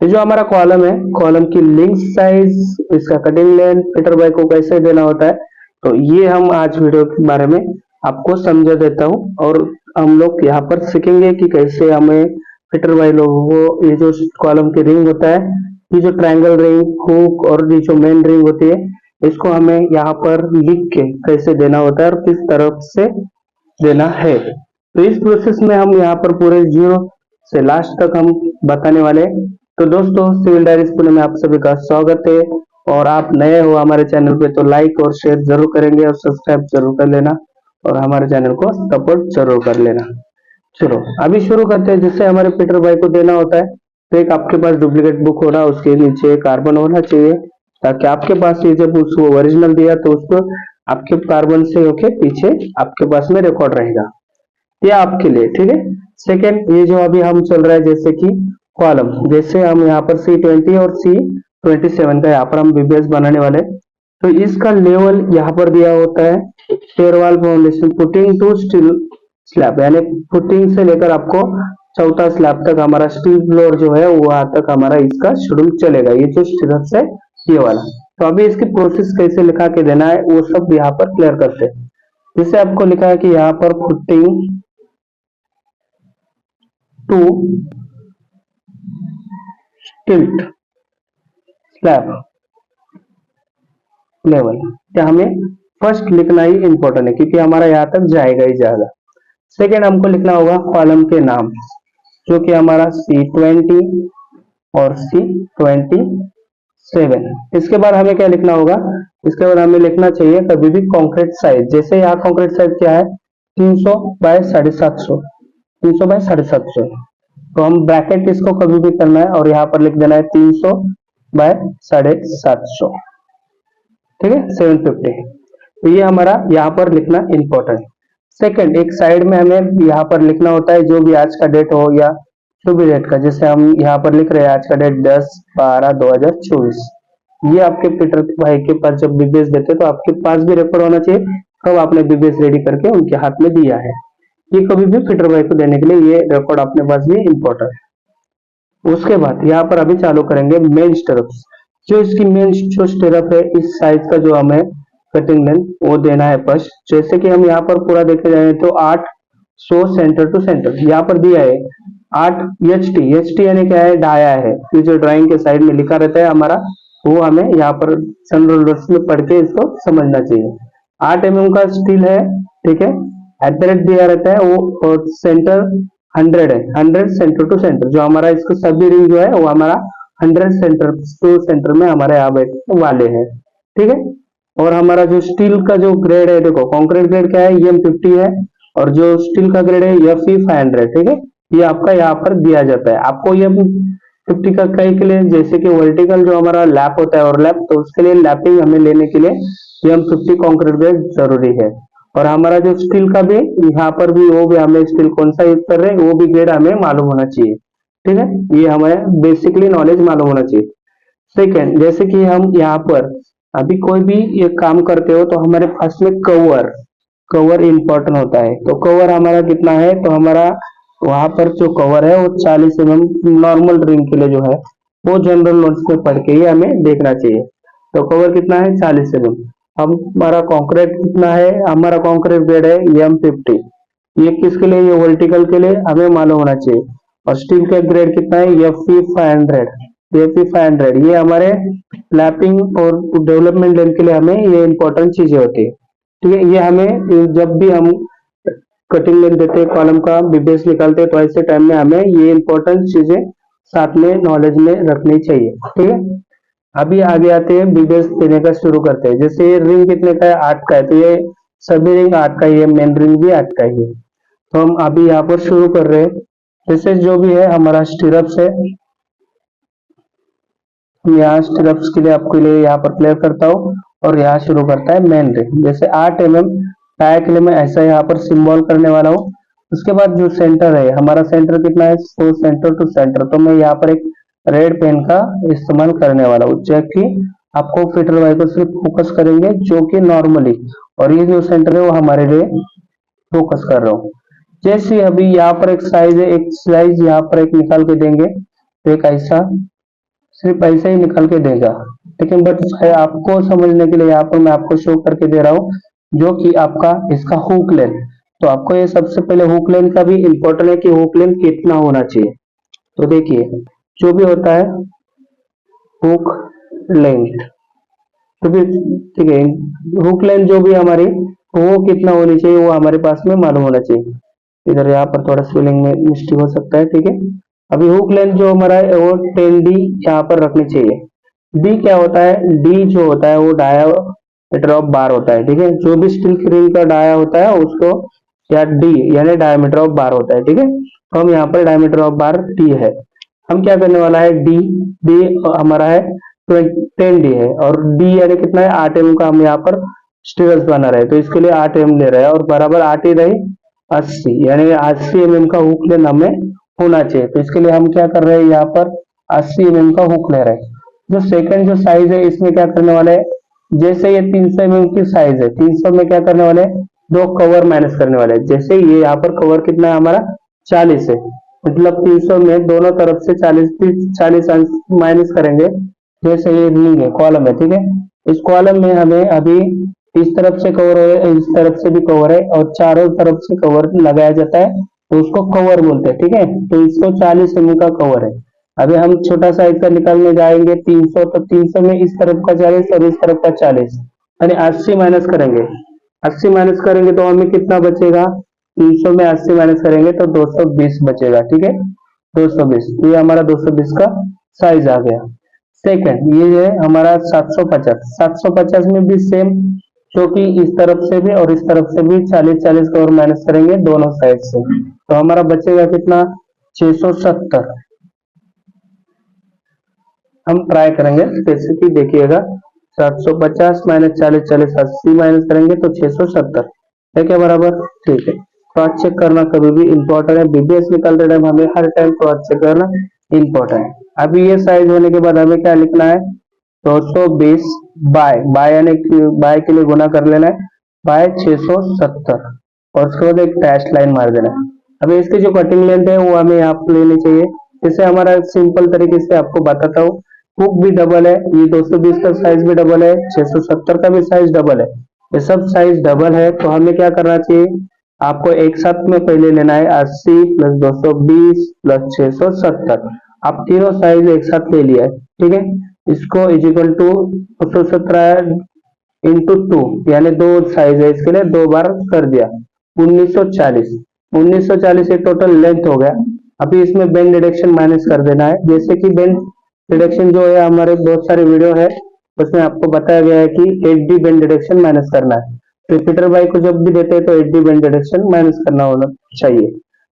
ये जो हमारा कॉलम है, कॉलम की लिंक साइज, इसका कटिंग लेंथ, फीटर बाय को कैसे देना होता है, तो ये हम आज वीडियो के बारे में आपको समझा देता हूँ। और हम लोग यहाँ पर सीखेंगे कि कैसे हमें फीटर बाय लोगों को ये जो कॉलम की रिंग होता है, ये जो ट्रायंगल रिंग, हुक और ये जो मेन रिंग होती है, इसको हमें यहाँ पर लिख के कैसे देना होता है और किस तरफ से देना है। तो इस प्रोसेस में हम यहाँ पर पूरे जीरो से लास्ट तक हम बताने वाले हैं। तो दोस्तों, सिविल डायरी पुणे में आप सभी का स्वागत है। और आप नए हो हमारे चैनल पे तो लाइक और शेयर जरूर करेंगे और सब्सक्राइब जरूर कर लेना और हमारे चैनल को सपोर्ट जरूर कर लेना। चलो अभी शुरू करते हैं। जिससे हमारे फीटर बाय को देना होता है, तो एक आपके पास डुप्लीकेट बुक होना, उसके नीचे कार्बन होना चाहिए, ताकि आपके पास ये जब उसको ओरिजिनल दिया तो उसको आपके कार्बन से होके पीछे आपके पास में रिकॉर्ड रहेगा। ये आपके लिए ठीक है। सेकेंड, ये जो अभी हम चल रहा है जैसे कि कॉलम, जैसे हम यहाँ पर C20 और C27 का यहाँ पर हम बीबीएस बनाने वाले, तो इसका लेवल यहाँ पर दिया होता है stair wall foundation footing to steel slab, यानी फुटिंग से लेकर आपको चौथा स्लैब तक हमारा स्टील फ्लोर जो है वहां तक हमारा इसका शेड्यूल चलेगा। ये जो स्टीरअप है ये वाला, तो अभी इसकी प्रोसेस कैसे लिखा के देना है वो सब यहाँ पर क्लियर करते हैं। जैसे आपको लिखा है कि यहाँ पर footing to tilt slab level, क्या हमें फर्स्ट लिखना ही इंपॉर्टेंट है क्योंकि हमारा यहाँ तक जाएगा ही जाएगा। सेकेंड, हमको लिखना होगा कॉलम के नाम, जो कि हमारा C20 और C27। इसके बाद हमें क्या लिखना होगा, इसके बाद हमें लिखना चाहिए कभी भी कॉन्क्रीट साइज। जैसे यहाँ कॉन्क्रीट साइज क्या है 300 बाय 750, 300 बाय 750, तो हम ब्रैकेट इसको कभी भी करना है और यहाँ पर लिख देना है 300 बाय 750, ठीक है 750। तो ये हमारा यहाँ पर लिखना इंपॉर्टेंट। सेकंड, एक साइड में हमें यहाँ पर लिखना होता है जो भी आज का डेट हो या जो भी डेट का, जैसे हम यहाँ पर लिख रहे हैं आज का डेट 10/12/2024। ये आपके फीटर भाई के पास जब बीबीएस देते तो आपके पास भी रिकॉर्ड होना चाहिए कब आपने बीबीएस रेडी करके उनके हाथ में दिया है। ये कभी भी फीटर भाई को देने के लिए ये रिकॉर्ड अपने पास भी इंपॉर्टेंट है। उसके बाद यहाँ पर अभी चालू करेंगे मेन स्टेरप्स। जो इसकी मेन जो स्टेरप है, इस साइज का जो हमें कटिंग लेंथ वो देना है फर्स्ट। जैसे कि हम यहाँ पर पूरा देखे जाए तो 800 सेंटर टू सेंटर यहाँ पर दिया है 8 HT यानी क्या है, डाया है। ये जो ड्राइंग के साइड में लिखा रहता है हमारा, वो हमें यहाँ पर जनरल वर्ड्स में पढ़ के इसको समझना चाहिए। 8 mm का स्टील है, ठीक है, एट द रेट दिया रहता है वो, और सेंटर 100 है, 100 सेंटर टू सेंटर। जो हमारा इसको सभी रिंग जो है वो हमारा 100 सेंटर टू सेंटर में हमारे यहाँ बैठने वाले हैं, ठीक है। और हमारा जो स्टील का जो ग्रेड है, देखो कंक्रीट ग्रेड क्या है, EM50 है, और जो स्टील का ग्रेड है FE500, ठीक है। ये आपका यहाँ पर दिया जाता है। आपको EM50 का कई के लिए, जैसे कि वर्टिकल जो हमारा लैप होता है ओवरलैप, तो उसके लिए लैपिंग हमें लेने के लिए EM50 कंक्रीट ग्रेड जरूरी है। और हमारा जो स्टील का भी यहाँ पर भी, वो भी हमें स्टील कौन सा यूज कर रहे हैं वो भी ग्रेड हमें मालूम होना चाहिए, ठीक है। ये हमें बेसिकली नॉलेज मालूम होना चाहिए। सेकेंड, जैसे कि हम यहाँ पर अभी कोई भी ये काम करते हो तो हमारे पास में कवर इंपॉर्टेंट होता है। तो कवर हमारा कितना है, तो हमारा वहां पर जो कवर है वो 40 mm नॉर्मल रिंग के लिए जो है वो जनरल नोट्स में पढ़ के ही हमें देखना चाहिए। तो कवर कितना है 40 mm। हमारा कंक्रीट कितना है, हमारा कंक्रीट ग्रेड है EM50। ये किसके लिए, ये वर्टिकल के लिए हमें मालूम होना चाहिए। और स्टील का ग्रेड कितना है FE500, FE500। ये हमारे लैपिंग और डेवलपमेंट लेन के लिए हमें ये इंपॉर्टेंट चीजें होती है, ठीक है। ये हमें जब भी हम कटिंग लेन देते हैं, कॉलम का बीबीएस निकालते हैं, तो ऐसे टाइम में हमें ये इंपॉर्टेंट चीजें साथ में नॉलेज में रखनी चाहिए, ठीक है। अभी आगे आते हैं, बीबीएस देने का शुरू करते हैं। जैसे ये रिंग कितने का है, 8 का है, तो ये सभी रिंग 8 का ही है, मेन रिंग भी 8 का ही है। तो हम अभी यहाँ पर शुरू कर रहे हैं। जैसे जो भी है हमारा स्टीरअप्स है, यहाँ स्टीरअप्स के लिए आपके लिए यहाँ पर क्लियर करता हूँ, और यहाँ शुरू करता है मेन रिंग। जैसे 8 mm टाया के लिए मैं ऐसा यहाँ पर सिंबल करने वाला हूँ। उसके बाद जो सेंटर है, हमारा सेंटर कितना है, सो सेंटर टू सेंटर, तो मैं यहाँ पर एक रेड पेन का इस्तेमाल करने वाला हूँ, जो कि आपको फीटर वाई को सिर्फ फोकस करेंगे जो कि नॉर्मली, और ये जो सेंटर है वो हमारे लिए फोकस कर रहा हूँ। जैसे अभी यहाँ पर एक साइज है, एक साइज यहाँ पर एक निकाल के देंगे, तो एक ऐसा सिर्फ ऐसे ही निकाल के देगा। लेकिन बट आपको समझने के लिए यहाँ पर मैं आपको शो करके दे रहा हूँ, जो कि आपका इसका हुक लेंथ। तो आपको ये सबसे पहले हुक लेंथ का भी इंपॉर्टेंट है कि हुक लेंथ कितना होना चाहिए। तो देखिए, जो भी होता है हुक लेंथ, तो भी ठीक है, हुक लेंथ जो भी हमारी वो कितना होनी चाहिए वो हमारे पास में मालूम होना चाहिए। इधर यहाँ पर थोड़ा स्पेलिंग में मिस्टेक हो सकता है, ठीक है। अभी हुक लेंथ जो हमारा है वो 10D यहाँ पर रखनी चाहिए। डी क्या होता है, डी जो होता है वो डायामीटर ऑफ बार होता है, ठीक है। जो भी स्टील रिंग का डाया होता है उसको या डी यानी डायमीटर ऑफ बार होता है, ठीक है। तो हम यहाँ पर डायमीटर ऑफ बार डी है, हम क्या करने वाला है डी, डी हमारा है 10D है, और डी यानी कितना है 8 mm का हम यहाँ पर स्टील्स बना रहे हैं, तो इसके लिए 8 mm ले रहे हैं, और बराबर 8 ही रही 80 यानी 80 mm का हुक लेंथ हमें होना चाहिए। तो इसके लिए हम क्या कर रहे हैं यहाँ पर 80 mm का हुक ले रहे हैं। जो सेकंड जो साइज है इसमें क्या करने वाले हैं, जैसे ये 300 mm की साइज है, 300 में क्या करने वाले हैं, दो कवर माइनस करने वाले हैं। जैसे ये यहाँ पर कवर कितना है हमारा 40 है, मतलब 300 में दोनों तरफ से 40 माइनस करेंगे। जैसे ये रिंग है, कॉलम है, ठीक है। इस कॉलम में हमें अभी इस तरफ से कवर है, इस तरफ से भी कवर है, और चारों तरफ से कवर लगाया जाता है, तो उसको कवर बोलते हैं, ठीक है। तो इसको 40 mm का कवर है। अभी हम छोटा साइज का निकालने जाएंगे 300, तो 300 में इस तरफ का 40 और इस तरफ का 40 यानी 80 माइनस करेंगे। 80 माइनस करेंगे तो हमें कितना बचेगा, 300 में 80 माइनस करेंगे तो 220 बचेगा, ठीक है। 220, तो ये हमारा 220 का साइज आ गया। सेकंड ये है हमारा 750, 750 में भी सेम, क्योंकि इस तरफ से भी और इस तरफ से भी 40 का और माइनस करेंगे दोनों साइड से, तो हमारा बचेगा कितना 670। हम ट्राई करेंगे जैसे कि देखिएगा 750 माइनस 40 80 माइनस करेंगे तो 670 है क्या बराबर, ठीक है। क्रॉस चेक करना कभी भी इंपॉर्टेंट है, बीबीएस निकालते टाइम हमें हर टाइम क्रॉस चेक करना इंपॉर्टेंट है। अभी ये साइज होने के बाद हमें क्या लिखना है, 220 बाय यानी बाय के लिए गुना कर लेना है बाय 670, और उसके बाद एक डैश लाइन मार देना है। अभी इसकी जो कटिंग लेंथ है वो हमें यहाँ पर लेनी चाहिए। जैसे हमारा सिंपल तरीके से आपको बताता हूँ, हुक भी डबल है, ये 220 का साइज भी डबल है, 670 का भी साइज डबल है, ये सब साइज डबल है। तो हमें क्या करना चाहिए, आपको एक साथ में पहले लेना है 80 प्लस 220 प्लस 670, आप तीनों साइज एक साथ ले लिया है, ठीक है। इसको इज इक्वल टू 217 इंटू 2 यानी दो साइज है, इसके लिए दो बार कर दिया 1940। 1940 ये टोटल लेंथ हो गया। अभी इसमें बेंड डिडक्शन माइनस कर देना है। जैसे कि बेंड डिडक्शन जो है हमारे बहुत सारे वीडियो है, उसमें आपको बताया गया है कि 8D बेंड डिडक्शन माइनस करना है। रिपीटर बाई को जब भी देते हैं तो 8D बेंड डिडक्शन माइनस करना होना चाहिए।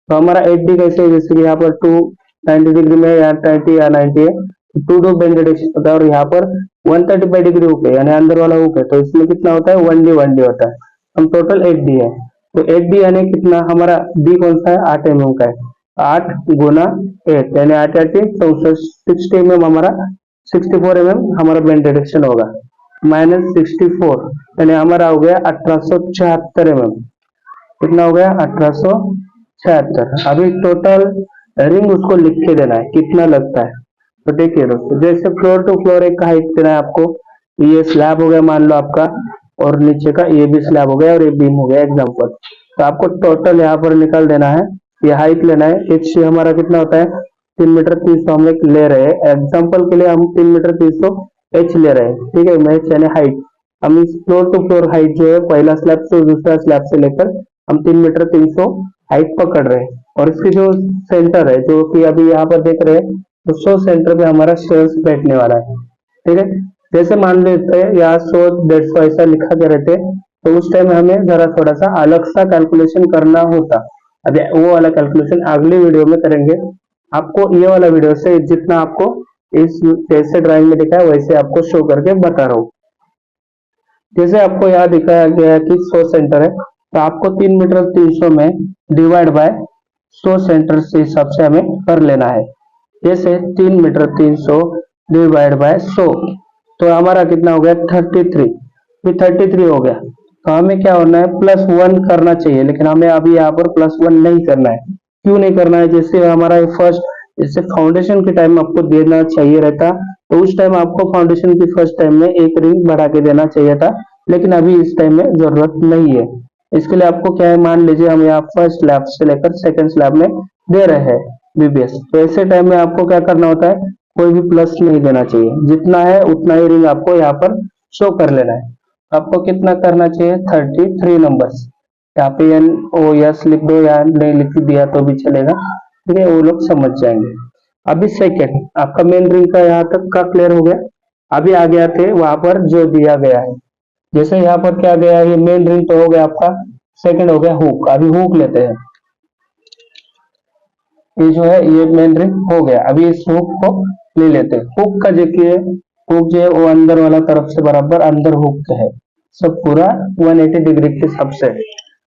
तो हमारा 8D कैसे है, जैसे कि यहाँ पर 290 डिग्री में या 90 या 90 है, 2 बेंड डिडक्शन होता है, और यहाँ पर 135 डिग्री हुक है यानी अंदर वाला हुक है, तो इसमें कितना होता है 1D होता है। हम टोटल 8D है, तो 8D यानी कितना हमारा डी कौन सा है 8 mm का है, 8 गुना 8 यानी 8 60 mm हमारा 64 mm हमारा बेंड डिडक्शन होगा, माइनस 64 यानी हमारा हो गया 1876 mm। कितना हो गया 1876। अभी टोटल रिंग उसको लिख के देना है कितना लगता है। तो देखिए दोस्तों, जैसे फ्लोर टू फ्लोर एक हाइट देना है आपको, ये स्लैब हो गया मान लो आपका, और नीचे का ये भी स्लैब हो गया और ये बीम हो गया एग्जाम्पल। तो आपको टोटल यहाँ पर निकाल देना है, ये हाइट लेना है। एच हमारा कितना होता है 3 मीटर 300 हम ले रहे हैं, एग्जाम्पल के लिए हम 3 मीटर 300 एच ले रहे हैं, ठीक है। एच यानी हाइट, हम इस फ्लोर टू फ्लोर हाइट जो है पहला स्लैब से दूसरा स्लैब से लेकर हम 3 मीटर 300 हाइट पकड़ रहे हैं, और इसकी जो सेंटर है जो कि अभी यहाँ पर देख रहे हैं, तो 100 सेंटर पे हमारा शेल्स बैठने वाला है, ठीक है। जैसे मान लेते हैं यहाँ 100 150 ऐसा लिखा के रहते, तो उस टाइम हमें जरा थोड़ा सा अलग सा कैलकुलेशन करना होता। अभी वो वाला कैलकुलेशन अगली वीडियो में करेंगे। आपको ये वाला वीडियो से जितना आपको इस जैसे ड्राइंग में दिखा है वैसे आपको शो करके बता रहा हूँ। जैसे आपको यहाँ दिखाया गया है कि 100 सेंटर है, तो आपको 3 मीटर 300 में डिवाइड बाय 100 सेंटर से हिसाब से हमें कर लेना है। जैसे 3 मीटर 300 डिवाइड बाय 100, तो हमारा कितना हो गया 33, ये 33 हो गया। तो हमें क्या होना है +1 करना चाहिए, लेकिन हमें अभी यहाँ पर +1 नहीं करना है। क्यों नहीं करना है, जैसे हमारा फर्स्ट इससे फाउंडेशन के टाइम आपको देना चाहिए रहता, तो उस टाइम आपको फाउंडेशन की फर्स्ट टाइम में एक रिंग बढ़ा के देना चाहिए था, लेकिन अभी इस टाइम में जरूरत नहीं है। इसके लिए आपको क्या है, मान लीजिए हम यहाँ फर्स्ट स्लैब से लेकर सेकंड स्लैब में दे रहे हैं बीबीएस, तो ऐसे टाइम में आपको क्या करना होता है, कोई भी प्लस नहीं देना चाहिए, जितना है उतना ही रिंग आपको यहाँ पर शो कर लेना है। आपको कितना करना चाहिए, 33 नंबर्स। यहाँ पे एन ओ यस लिख दो या नहीं लिख दिया तो भी चलेगा, ठीक है, वो लोग समझ जाएंगे। अभी सेकेंड आपका मेन रिंग का यहाँ तक का क्लियर हो गया। अभी आ गया थे वहां पर जो दिया गया है, जैसे यहाँ पर क्या गया है, ये मेन रिंग तो हो गया आपका, सेकंड हो गया हुक। अभी हुक लेते हैं, ये जो है ये मेन रिंग हो गया। अभी इस हुक को ले लेते हैं। हुक का देखिए, हुक जो है वो अंदर वाला तरफ से बराबर अंदर हुक है, सब पूरा 180 डिग्री के हिसाब से।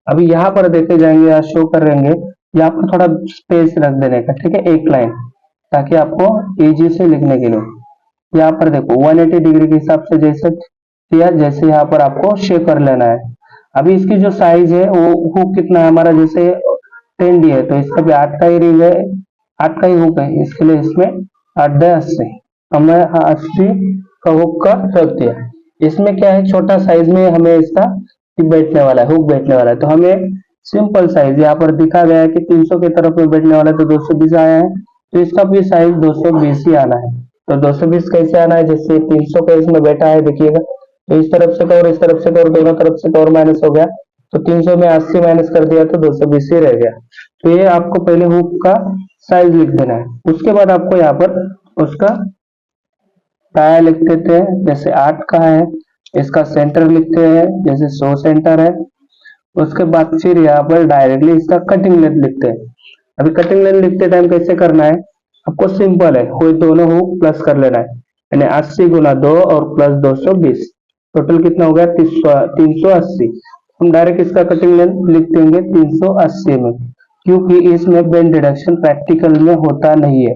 अभी यहाँ पर देखे जाएंगे, यहाँ शो करेंगे, यहाँ पर थोड़ा स्पेस रख देने का, ठीक है, एक लाइन, ताकि आपको इजी से लिखने के लिए। यहाँ पर देखो 180 डिग्री के हिसाब से जैसे किया, जैसे यहाँ पर आपको शेप कर लेना है। अभी इसकी जो साइज है वो हुक कितना है हमारा, जैसे 10 डी है तो इसका भी 8 का ही रिंग है, 8 का ही हुक है, इसके लिए इसमें 8/80 हमने 80 का हुक का रख दिया। इसमें क्या है, छोटा साइज में हमें इसका बैठने वाला है, हुक बैठने वाला है, तो हमें सिंपल साइज यहाँ पर दिखा गया है कि 300 की तरफ में बैठने वाला है, तो 220 आया है, तो इसका भी साइज 220 ही आना है। तो 220 कैसे आना है, जैसे 300 का इसमें बैठा है देखिएगा, तो इस तरफ से कवर इस तरफ से कवर दोनों तरफ से कवर माइनस हो गया, तो 300 में 80 माइनस कर दिया तो 220 ही रह गया। तो ये आपको पहले हुक का साइज लिख देना है। उसके बाद आपको यहाँ पर उसका टाया लिख देते हैं, जैसे 8 का है, इसका सेंटर लिखते हैं जैसे 100 सेंटर है। उसके बाद फिर यहाँ पर डायरेक्टली इसका कटिंग लेंथ लिखते हैं। अभी कटिंग लेंथ लिखते टाइम कैसे करना है, आपको सिंपल है, कोई दोनों हुक प्लस कर लेना है, यानी 80 गुना 2 और प्लस 220, टोटल कितना हो गया 380। हम डायरेक्ट इसका कटिंग लेंथ लिख देंगे 380 में, क्योंकि इसमें बेंड डिडक्शन प्रैक्टिकल में होता नहीं है,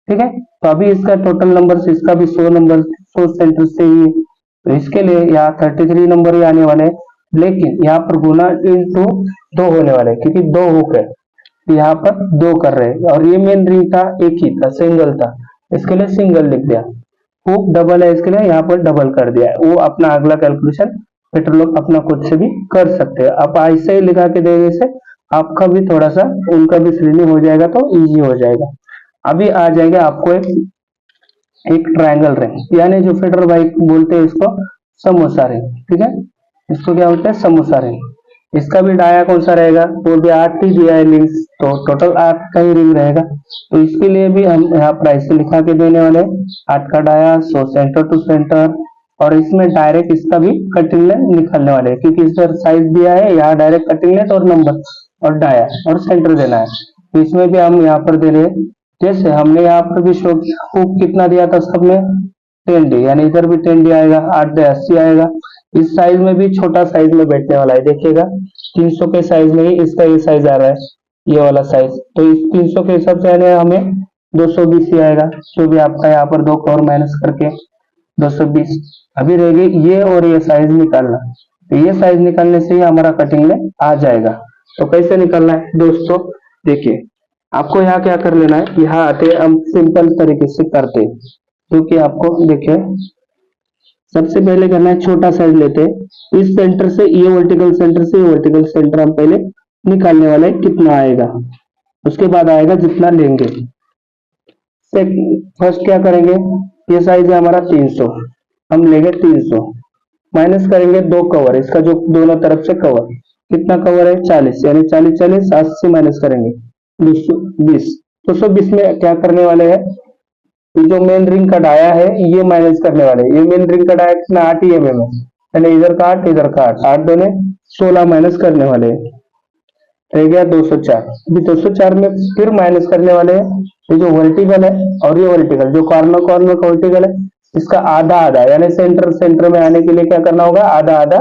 ठीक है। तो अभी इसका टोटल नंबर, इसका भी 100 नंबर 100 सेंटर से ही, तो इसके लिए यहाँ 33 नंबर ही आने वाले हैं, लेकिन यहाँ पर गुना इंटू 2 होने वाले हैं, क्योंकि 2 हुक है, यहाँ पर 2 कर रहे हैं, और ये मेन रिंग था एक ही था, सिंगल था, इसके लिए सिंगल लिख दिया। हुक डबल है, इसके लिए यहाँ पर डबल कर दिया है। वो अपना अगला कैलकुलेशन बेटर लोग अपना खुद से भी कर सकते हैं। आप ऐसे ही लिखा के देंगे, से आपका भी थोड़ा सा उनका भी श्रेणी हो जाएगा, तो इजी हो जाएगा। अभी आ जाएगा आपको एक ट्रायंगल रिंग, यानी जो फेडरल बाइक बोलते हैं इसको समोसा रिंग, ठीक है, इसको क्या बोलते हैं, समोसा रिंग। इसका भी डाया कौन सा रहेगा, वो भी 8 ही दिया है लिंक्स, तो टोटल 8 का ही रिंग रहेगा। तो इसके लिए भी हम यहाँ प्राइस लिखा के देने वाले, 8 का डाया 100 सेंटर टू सेंटर, और इसमें डायरेक्ट इसका भी कटिंग लेंथ निकालने वाले, क्योंकि इस पर साइज दिया है, यहाँ डायरेक्ट कटिंग लेंथ और नंबर और डाया और सेंटर देना है। तो इसमें भी हम यहाँ पर दे रहे, जैसे हमने यहाँ पर भी शो हुक कितना दिया था सब में 10 डी, यानी इधर भी 10 डी आएगा, 8/80 आएगा। इस साइज में भी छोटा साइज में बैठने वाला है, देखिएगा 300 के साइज में ही इसका ये साइज आ रहा है, ये वाला साइज, तो इस 300 के हिसाब से यानी हमें 220 ही आएगा, जो भी आपका यहाँ पर 2 कवर माइनस करके 220। अभी रहेगी ये और ये साइज निकालना, तो ये साइज निकालने से ही हमारा कटिंग में आ जाएगा। तो कैसे निकालना है दोस्तों, देखिए आपको यहाँ क्या कर लेना है, यहाँ आते हम सिंपल तरीके से करते, क्योंकि आपको देखिए सबसे पहले करना है, छोटा साइज लेते हैं, इस सेंटर से ये वर्टिकल सेंटर से ये वर्टिकल सेंटर हम पहले निकालने वाले कितना आएगा, उसके बाद आएगा जितना लेंगे। फर्स्ट क्या करेंगे, ये साइज है हमारा 300, हम लेंगे 300, माइनस करेंगे 2 कवर, इसका जो दोनों तरफ से कवर कितना कवर है 40, यानी 40 40 80 माइनस करेंगे 220। 220 में क्या करने वाले हैं, ये जो मेन रिंग का डाया है ये माइनस करने वाले, ये मेन रिंग का डाया कितना 8 ही mm है, यानी इधर का 8 इधर का 8, 8 दोनों 16 माइनस करने वाले हैं, रह गया 204। अभी 204 में फिर माइनस करने वाले हैं, ये जो वर्टिकल है और ये वर्टिकल जो कॉर्नर कॉर्नर का वर्टिकल है, इसका आधा आधा, यानी सेंटर सेंटर में आने के लिए क्या करना होगा, आधा आधा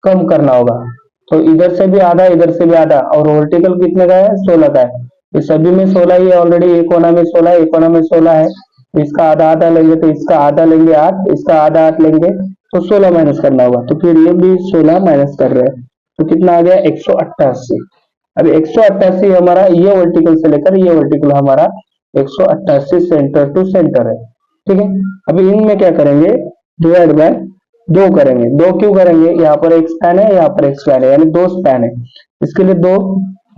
कम करना होगा। तो इधर से भी आधा इधर से भी आधा, और वर्टिकल कितने का है 16 का है, तो सभी में 16 ही ऑलरेडी, एक कोना में 16 एक कोना में 16 है, इसका आधा आधा लेंगे तो इसका आधा लेंगे 8, इसका आधा 8 लेंगे तो 16 माइनस करना होगा, तो फिर ये भी 16 माइनस कर रहे हैं, तो कितना आ गया 188। अब 188 हमारा ये वर्टिकल से लेकर ये वर्टिकल हमारा 188 सेंटर टू सेंटर है। ठीक है, अभी इनमें क्या करेंगे, डिवाइड बाय 2 करेंगे। 2 क्यों करेंगे, यहाँ पर एक स्पैन है, यहाँ पर एक स्पैन है, यानी 2 स्पैन है, इसके लिए 2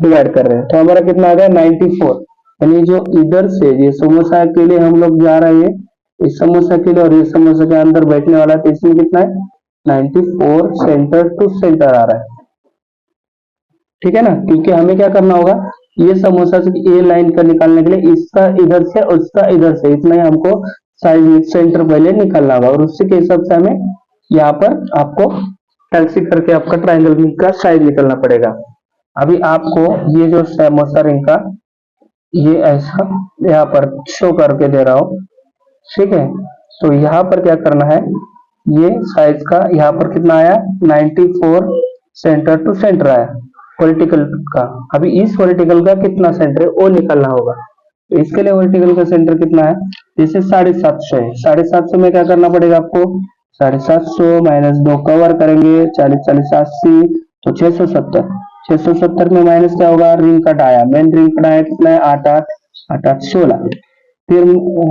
डिवाइड कर रहे हैं। तो हमारा कितना आ गया 94, यानी जो इधर से ये समोसा के लिए हम लोग जा रहे हैं, इस समोसा के लिए और इस समोसा के अंदर बैठने वाला, तो इसमें कितना है 94 सेंटर टू सेंटर आ रहा है। ठीक है ना, क्योंकि हमें क्या करना होगा, ये समोसा से ए लाइन का निकालने के लिए इसका इधर से और उसका इधर से, इतना ही हमको साइज सेंटर पहले निकालना होगा, और उसी के हिसाब से हमें यहाँ पर आपको टैक्सी करके आपका ट्रायंगल रिंग का साइज निकलना पड़ेगा। अभी आपको ये जो समोसा रिंग का ये ऐसा यहाँ पर शो करके दे रहा हूँ। ठीक है, तो यहाँ पर क्या करना है, ये साइज का यहाँ पर कितना आया 94 सेंटर टू सेंटर आया वर्टिकल का। अभी इस वर्टिकल का कितना सेंटर है वो निकालना होगा, तो इसके लिए वर्टिकल का सेंटर कितना है, जैसे 750 है, 750 में क्या करना पड़ेगा आपको, 750 माइनस 2 कवर करेंगे, 40 40 80, तो 670। 670 में माइनस क्या होगा, रिंग का डाया, मेन रिंग का डाया कितना है 8 8 8 8 16। फिर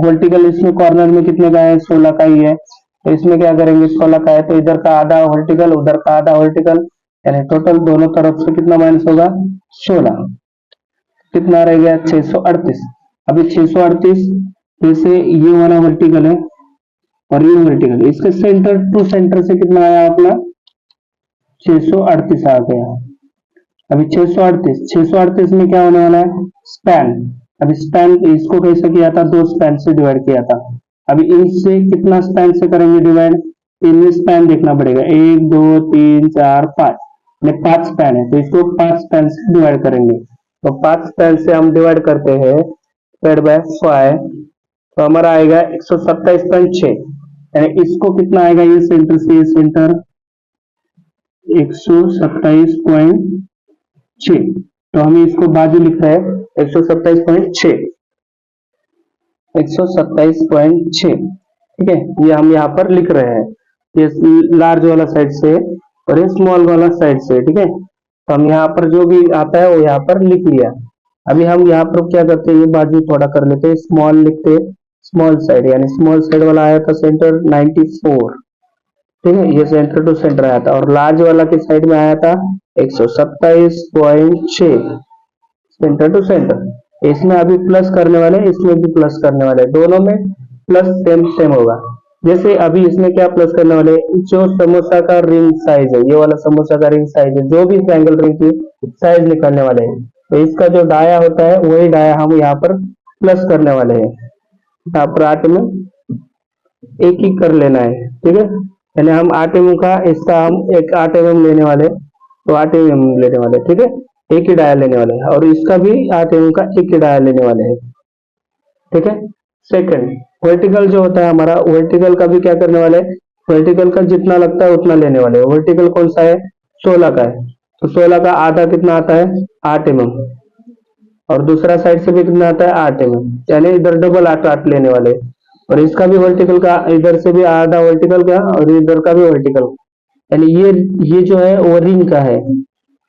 वर्टिकल इसमें कॉर्नर में कितने का है 16 का ही है, तो इसमें क्या करेंगे 16 का है, तो इधर का आधा वर्टिकल उधर का आधा वर्टिकल, यानी टोटल दोनों तरफ से कितना माइनस होगा 16, कितना रह गया 638। अभी 638 जैसे ये वाला वर्टिकल है और ये वर्टिकल, इसके सेंटर टू सेंटर से कितना आया अपना 638 आ गया। अभी 638 में क्या होने वाला है स्पैन। अभी स्पैन इसको कैसे किया था, 2 स्पैन से डिवाइड किया था। अभी इनसे कितना स्पैन से करेंगे डिवाइड, इनमें स्पैन देखना पड़ेगा, 1 2 3 4 5, 5 स्पैन है, तो इसको 5 स्पैन से डिवाइड करेंगे। तो 5 स्पैन से हम डिवाइड करते हैं डिवाइड बाय 5, तो हमारा आएगा 127.6, यानी इसको कितना आएगा, ये सेंटर से ये सेंटर 127.6, तो हम इसको बाजू लिख रहे हैं 127.6, 127.6। ठीक है, ये हम यहाँ पर लिख रहे हैं, ये लार्ज वाला साइड से और ये स्मॉल वाला साइड से। ठीक है, तो हम यहाँ पर जो भी आता है वो यहाँ पर लिख लिया। अभी हम यहाँ पर क्या करते हैं, ये बाजू थोड़ा कर लेते हैं, स्मॉल लिखते हैं, स्मॉल साइड, यानी स्मॉल साइड वाला आया था सेंटर 94। ठीक है, ये सेंटर टू सेंटर आया था, और लार्ज वाला के साइड में आया था 127.6 सेंटर टू सेंटर। इसमें अभी प्लस करने वाले, इसमें भी प्लस करने वाले, दोनों में प्लस सेम सेम होगा। जैसे अभी इसमें क्या प्लस करने वाले, जो समोसा का रिंग साइज है, ये वाला समोसा का रिंग साइज है, जो भी ट्रायंगल रिंग की साइज निकालने वाले हैं, तो इसका जो डाया होता है वही डाया हम यहाँ पर प्लस करने वाले हैं। यहाँ पर 8 में एक ही कर लेना है। ठीक है, यानी हम 8 mm का, इसका हम एक 8 mm लेने वाले, तो 8 mm लेने वाले। ठीक है, एक ही डाया लेने वाले हैं, और इसका भी 8 mm का एक ही डाया लेने वाले हैं। ठीक है, सेकंड वर्टिकल जो होता है हमारा, वर्टिकल का भी क्या करने वाले हैं, वर्टिकल का जितना लगता है उतना लेने वाले हैं। वर्टिकल कौन सा है 16 का है, तो 16 का आधा कितना आता है 8 mm, और दूसरा साइड से भी कितना आता है 8 mm, यानी इधर डबल 8 8 लेने वाले। और इसका भी वर्टिकल का इधर से भी आधा वर्टिकल का और इधर का भी वर्टिकल, यानी ये जो है वो रिंग का है,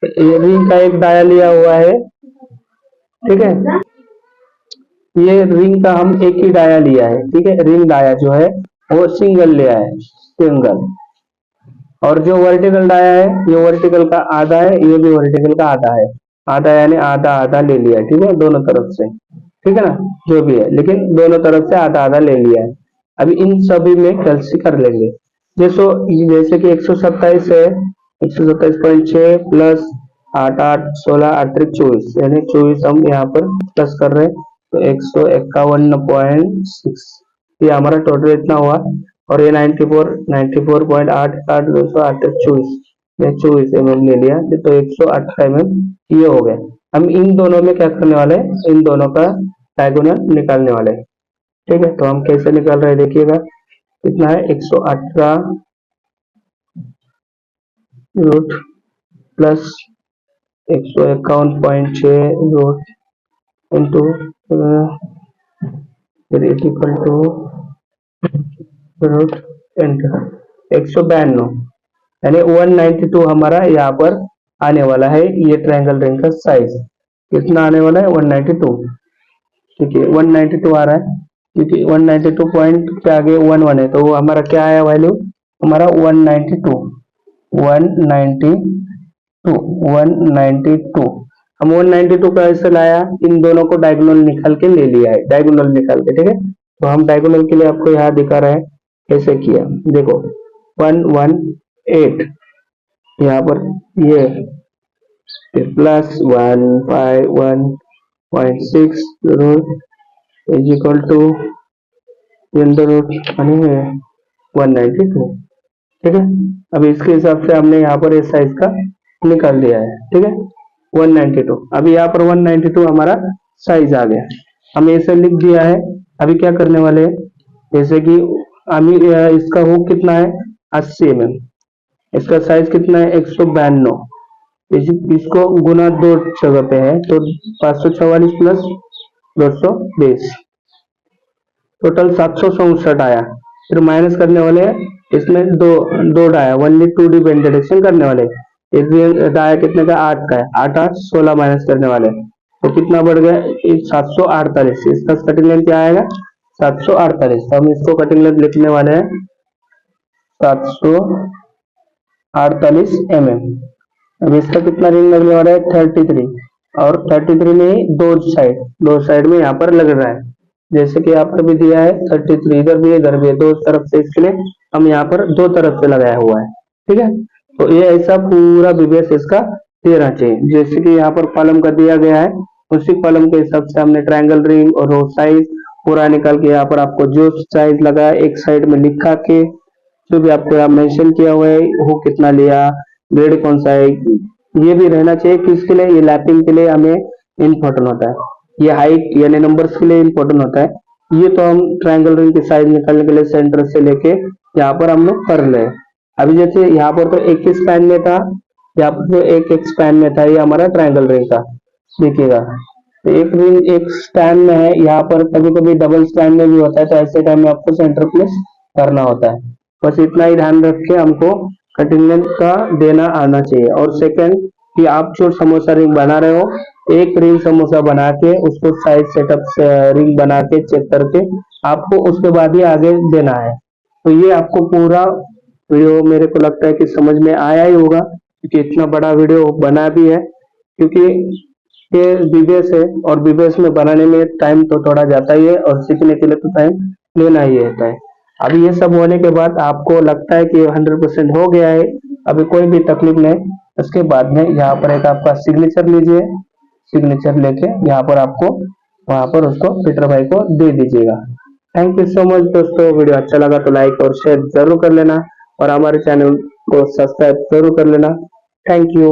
ये रिंग का एक डाया लिया हुआ है। ठीक है, ये रिंग का हम एक ही डाया लिया है। ठीक है, रिंग डाया जो है वो सिंगल लिया है, सिंगल। और जो वर्टिकल डाया है ये वर्टिकल का आधा है, ये भी वर्टिकल का आधा है, आधा यानी आधा आधा ले लिया है। ठीक है, दोनों तरफ से, ठीक है ना, जो भी है, लेकिन दोनों तरफ से आधा आधा ले लिया है। अभी इन सभी में कैलसी कर लेंगे। जैसे कि 127 है, 127.6 प्लस 8 8 16 8 24, यानी 24 हम यहाँ पर प्लस कर रहे हैं, तो 151.6, ये हमारा टोटल इतना हुआ। और ये 94.8 8 208 24, ये 24 mm ले लिया, तो 118 mm ये हो गया। हम इन दोनों में क्या करने वाले हैं, इन दोनों का डायगोनल निकालने वाले हैं। ठीक है, तो हम कैसे निकाल रहे हैं देखिएगा, कितना है 118 रूट प्लस 151.6 रूट इंटू फिर इक्वल टू रूट इंटू 192, यानी 192 हमारा यहाँ पर आने वाला है। ये ट्रायंगल रिंग का साइज कितना आने वाला है 192। ठीक है 192 आ रहा है, क्योंकि 192 पॉइंट के आगे 11 है, तो वो हमारा क्या आया वैल्यू, हमारा 192 192 192। हम 192 का ऐसे लाया, इन दोनों को डायगोनल निकाल के ले लिया है, डायगोनल निकाल के, ठीक है। तो हम डायगोनल के लिए आपको यहाँ दिखा रहा है कैसे किया, देखो 118 यहाँ पर ये, फिर plus 151.6 root is equal to root 192, ठीक है। अब इसके हिसाब से हमने यहाँ पर इस साइज का निकाल दिया है, ठीक है 192। अभी यहाँ पर 192 हमारा साइज आ गया, हमने इसे लिख दिया है। अभी क्या करने वाले हैं, जैसे कि अभी इसका हुक कितना है 80 mm, इसका साइज कितना है 192, इसको गुना 2 जगह पे है तो 544 प्लस 220, टोटल 767 आया। फिर माइनस करने वाले हैं, इसमें दो डाया, ओनली 2D डिडक्शन करने वाले। इस डाया कितने का 8 का है, 8 8 16 माइनस करने वाले, तो कितना बढ़ गया 748। इसका कटिंग लेंथ क्या आएगा 748, तो हम इसको कटिंग लेंथ लिखने वाले हैं 748 mm। अब इसका कितना रिंग लगने वाला है 33, और 33 में ही दो साइड में यहाँ पर लग रहा है, जैसे कि यहाँ पर भी दिया है 33, इधर भी है इधर भी है, दो तरफ से, इसके लिए हम यहाँ पर दो तरफ से लगाया हुआ है, ठीक है। तो ये ऐसा पूरा बीबीएस इसका देना चाहिए, जैसे कि यहाँ पर कॉलम का दिया गया है, उसी कॉलम के हिसाब से हमने ट्रायंगल रिंग और रो साइज पूरा निकाल के यहाँ पर आपको जो साइज लगा एक साइड में लिखा के, जो भी आपको यहाँ मेंशन किया हुआ है वो कितना लिया, ग्रेड कौन सा है, ये भी रहना चाहिए। किसके लिए, ये लैपिंग के लिए हमें इम्पोर्टेंट होता है, ये हाइट यानी नंबर्स के लिए इम्पोर्टेंट होता है। ये तो हम ट्रायंगल रिंग की साइज निकालने के लिए सेंटर से लेके यहाँ पर हम लोग कर ले। अभी जैसे यहाँ पर तो एक ही स्पैन में था, यहाँ पर तो एक स्पैन में था, ये हमारा ट्रायंगल रिंग का देखिएगा, तो एक रिंग एक स्पैन में है, यहाँ पर कभी कभी डबल स्पैन में भी होता है, तो ऐसे टाइम में आपको सेंटर प्लेस करना होता है। बस इतना ही ध्यान रख के हमको कटिंग लेंथ का देना आना चाहिए। और सेकंड कि आप जो समोसा रिंग बना रहे हो, एक रिंग समोसा बना के उसको साइज सेटअप से रिंग बना के चेक करके आपको उसके बाद ही आगे देना है। तो ये आपको पूरा वीडियो मेरे को लगता है कि समझ में आया ही होगा, क्योंकि इतना बड़ा वीडियो बना भी है, क्योंकि ये बीबीएस है और बीबीएस में बनाने में टाइम तो थोड़ा जाता ही है, और सीखने के लिए तो टाइम लेना ही होता है। अभी ये सब होने के बाद आपको लगता है कि 100% हो गया है, अभी कोई भी तकलीफ नहीं, उसके बाद में यहाँ पर एक आपका सिग्नेचर लीजिए, सिग्नेचर लेके यहाँ पर आपको वहां पर उसको फिटर भाई को दे दीजिएगा। थैंक यू सो मच दोस्तों, वीडियो अच्छा लगा तो लाइक और शेयर जरूर कर लेना, और हमारे चैनल को सब्सक्राइब जरूर कर लेना। Thank you.